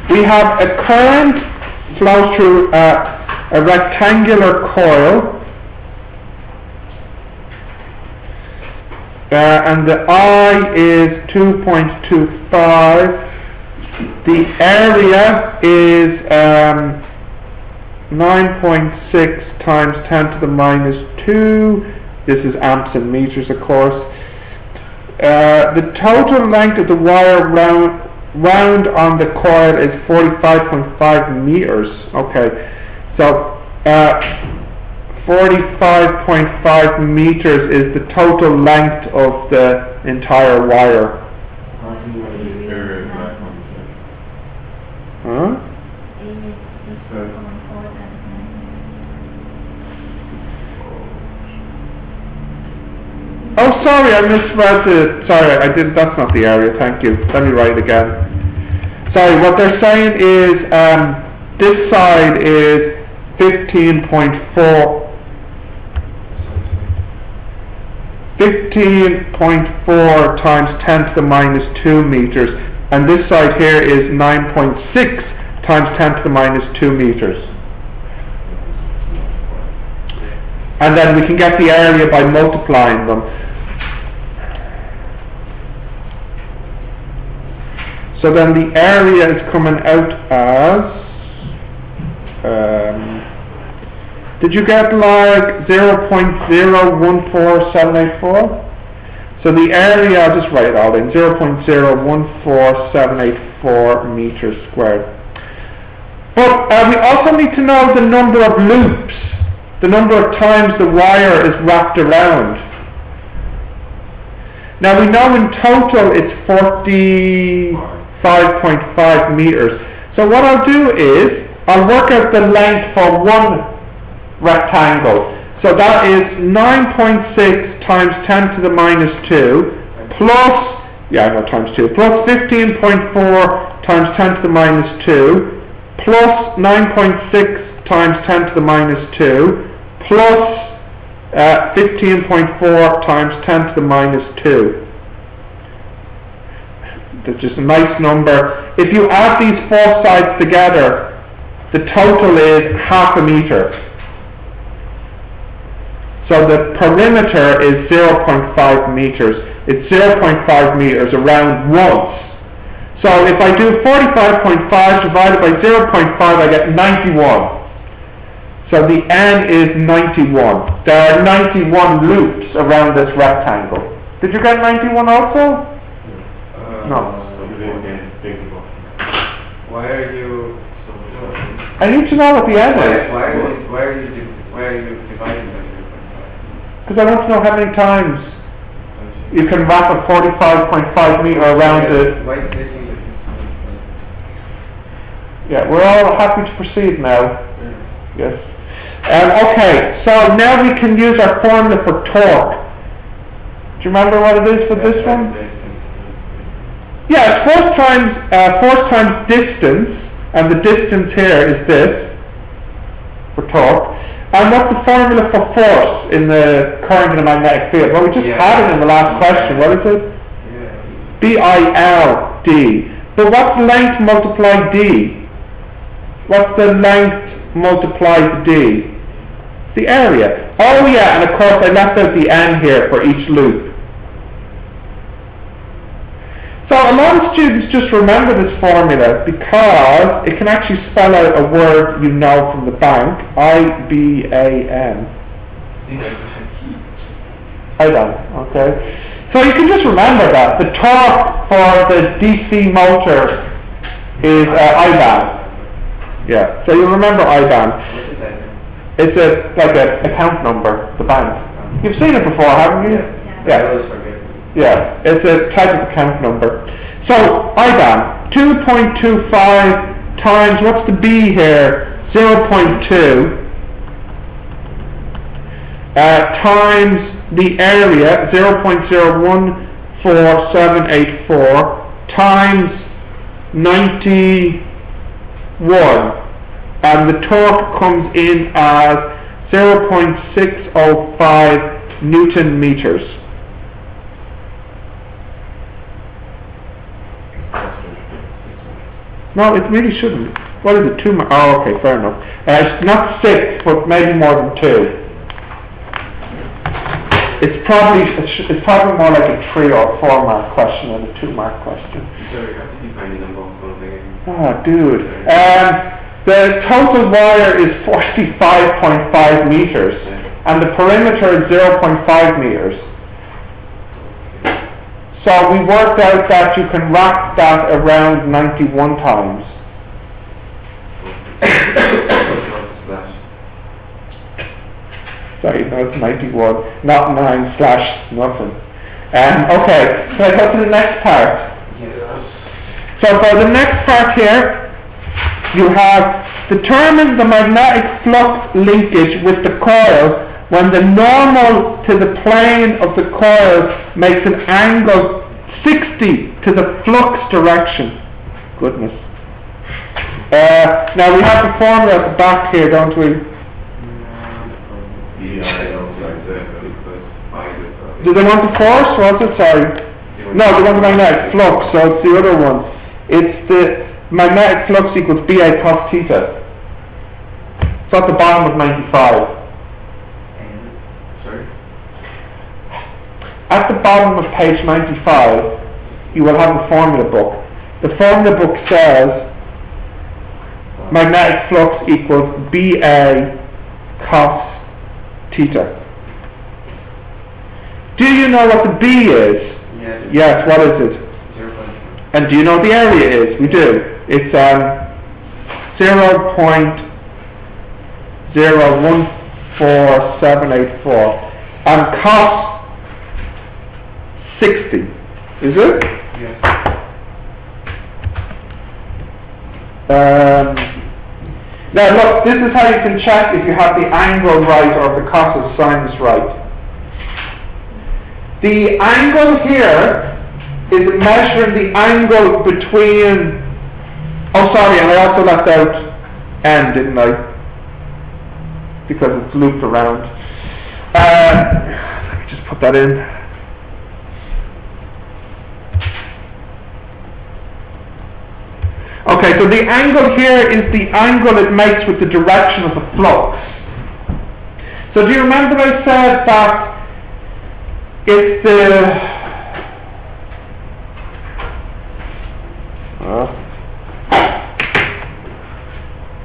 we have a current flows through a rectangular coil, and the I is 2.25. The area is 9.6 times 10 to the minus 2. This is amps and meters, of course. The total length of the wire round on the coil is 45.5 meters. Okay, so 45.5 meters is the total length of the entire wire. Huh? Oh, sorry, I misread it. Sorry, I did. That's not the area. Thank you. Let me write it again. Sorry, what they're saying is this side is 15.4 times 10 to the minus 2 meters, and this side here is 9.6 times 10 to the minus 2 meters. And then we can get the area by multiplying them. So then the area is coming out as, did you get like 0.014784? So the area, I'll just write it all in, 0.014784 meters squared. But we also need to know the number of loops, the number of times the wire is wrapped around. Now we know in total it's 45.5 meters. So what I'll do is, I'll work out the length for one rectangle. So that is 9.6 times 10 to the minus 2 plus, times 2, plus 15.4 times 10 to the minus 2 plus 9.6 times 10 to the minus 2 plus 15.4 times 10 to the minus 2. That's just a nice number. If you add these four sides together, the total is half a meter. So the perimeter is 0.5 meters. It's 0.5 meters around once. So if I do 45.5 divided by 0.5, I get 91. So the N is 91. There are 91 loops around this rectangle. Did you get 91 also? No. Why are you so sure? I need to know what the N is. Why are you dividing by 0.5? Because I want to know how many times you can wrap a 45.5 meter around it. Why is this in Yeah, we're all happy to proceed now. Yes. Okay, so now we can use our formula for torque. Do you remember what it is for this one? Yeah, it's force times distance, and the distance here is this, for torque. And what's the formula for force in the current in a magnetic field? Well, we just had it in the last question. What is it? BILD. But what's length multiplied D? What's the length multiplied D? The area. Oh yeah, and of course I left out the N here for each loop. So a lot of students just remember this formula because it can actually spell out a word you know from the bank, IBAN. IBAN, okay. So you can just remember that. The torque for the DC motor is IBAN. Yeah, so you remember IBAN. It's like an account number, the bank. You've seen it before, haven't you? Yeah. Yeah, it's a type of account number. So, IBAN, 2.25 times, what's the B here? 0.2 times the area, 0.014784 times 91. And the torque comes in as 0.605 Newton meters. No, it really shouldn't. What is it, 2 mark? Oh, okay, fair enough. It's not 6, but maybe more than 2. It's probably more like a 3 or 4 mark question than a 2 mark question. Sorry, how did you find the number of those again? Oh, dude. The total wire is 45.5 meters, and the perimeter is 0.5 meters. So we worked out that you can wrap that around 91 times. Sorry, no, it's 91, not 9 / nothing. Okay, so I go to the next part. Yes. So for the next part here, you have determined the magnetic flux linkage with the coil when the normal to the plane of the coil makes an angle 60 to the flux direction. Goodness. Now we have the formula at the back here, don't we? Do they want the force? Was it? Sorry. No, they want the magnetic flux, so it's the other one. It's the magnetic flux equals BA cos theta. It's at the bottom of 95. Sorry? At the bottom of page 95, you will have the formula book. The formula book says magnetic flux equals BA cos theta. Do you know what the B is? Yes. Yes, what is it? 0.1. And do you know what the area is? We do. It's 0.014784. And cos 60. Is it? Yes. Now look, this is how you can check if you have the angle right or if the cos sinus right. The angle here is measuring the angle between... Oh, sorry, and I also left out n, didn't I? Because it's looped around. Let me just put that in. Okay, so the angle here is the angle it makes with the direction of the flux. So do you remember I said that it's the...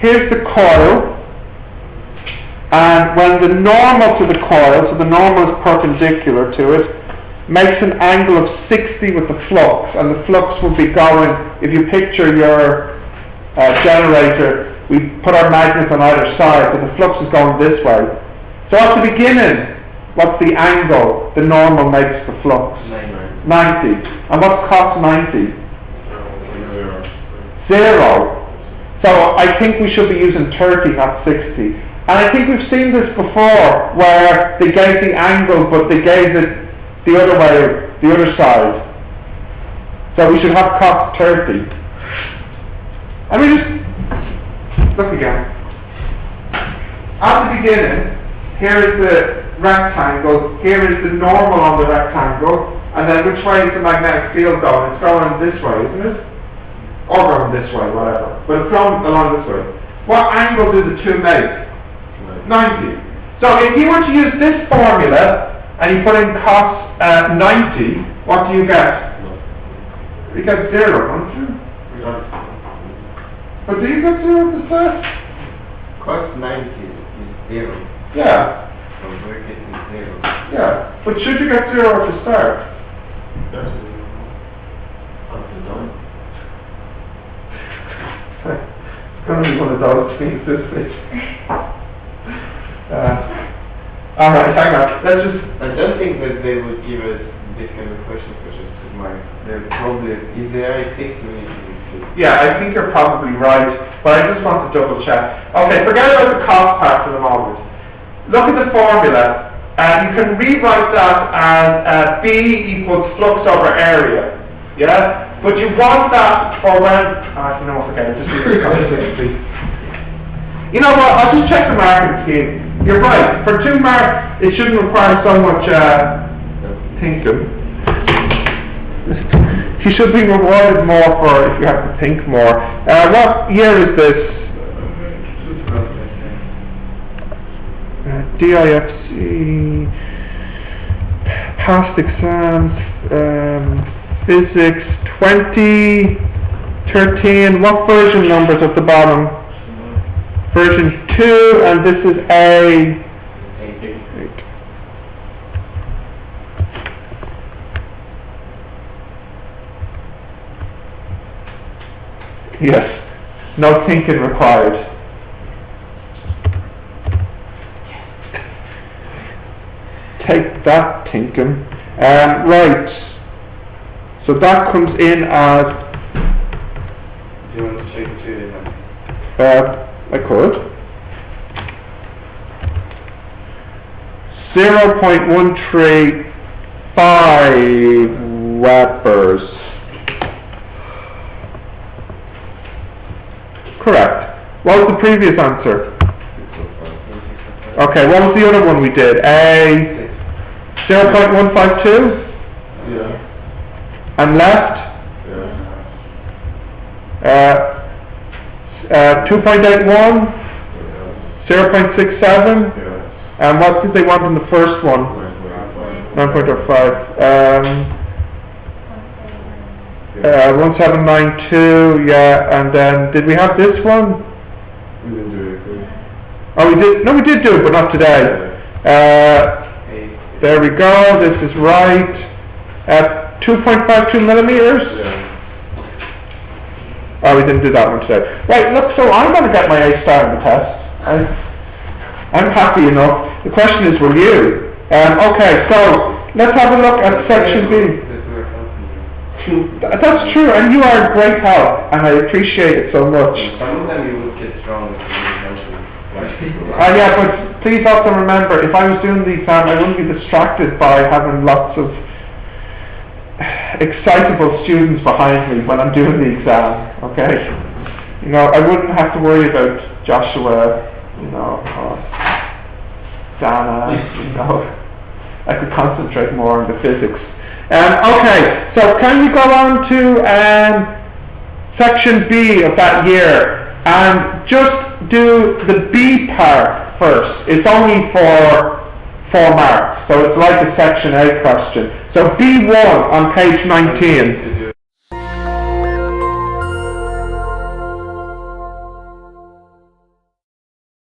here's the coil, and when the normal to the coil, so the normal is perpendicular to it, makes an angle of 60 with the flux, and the flux will be going, if you picture your generator, we put our magnets on either side, so the flux is going this way. So at the beginning, what's the angle the normal makes the flux? 90. And what's cos 90? 0. So I think we should be using 30, not 60. And I think we've seen this before, where they gave the angle, but they gave it the other way, the other side. So we should have cos 30. And we just look again. At the beginning, here is the rectangle, here is the normal on the rectangle, and then which way is the magnetic field going? It's going this way, isn't it? Or going this way, whatever. But it's going along this way. What angle do the two make? 90. So if you were to use this formula, and you put in cos 90, what do you get? You get 0, don't you? But do you get 0 at the start? Cos 90 is 0. Yeah. So we're getting 0. Yeah. But should you get 0 at the start? That's up to done. It's going to be one of those things, isn't it? Alright, hang on. Let's just... I don't think that they would give us this kind of question for just 2 marks. They're probably, if they are fixed, we need to be fixed. Yeah, I think you're probably right, but I just want to double check. Okay, forget about the cost part for the moment. Look at the formula, and you can rewrite that as B equals flux over area. Yeah? But you want that for when... you know what, okay, just do this conversation. You know what, I'll just check the marking scheme. You're right, for 2 marks, it shouldn't require so much thinking. She should be rewarded more for if you have to think more. What year is this? DIFC, past exams, physics, 2013. What version numbers at the bottom? Version 2, and this is A. 8. Yes, no thinking required. Take that, thinking. Right. So that comes in as. Do you want to check it too? I could. 0.135 Webers. Correct. What was the previous answer? Okay, what was the other one we did? 0.152? Yeah. And left? Yeah. 2.81? 0.67? And what did they want in the first one? 9.05. 1792, yeah, and then did we have this one? We didn't do it. Oh, we did. No, we did do it, but not today. There we go. This is right. 2.52 millimeters. Yeah. Oh, we didn't do that one today. Right. Look, so I'm going to get my A star in the test. I'm happy enough. The question is, will you? Okay. So let's have a look at section B. That's true, and you are a great help, and I appreciate it so much. Some of them you would get strong if you yeah, but please also remember, if I was doing the exam, I wouldn't be distracted by having lots of excitable students behind me when I'm doing the exam, okay? You know, I wouldn't have to worry about Joshua, you know, or Dana, you know. I could concentrate more on the physics. Okay, so can we go on to section B of that year and just do the B part first. It's only for 4 marks, so it's like a section A question. So B1 on page 19.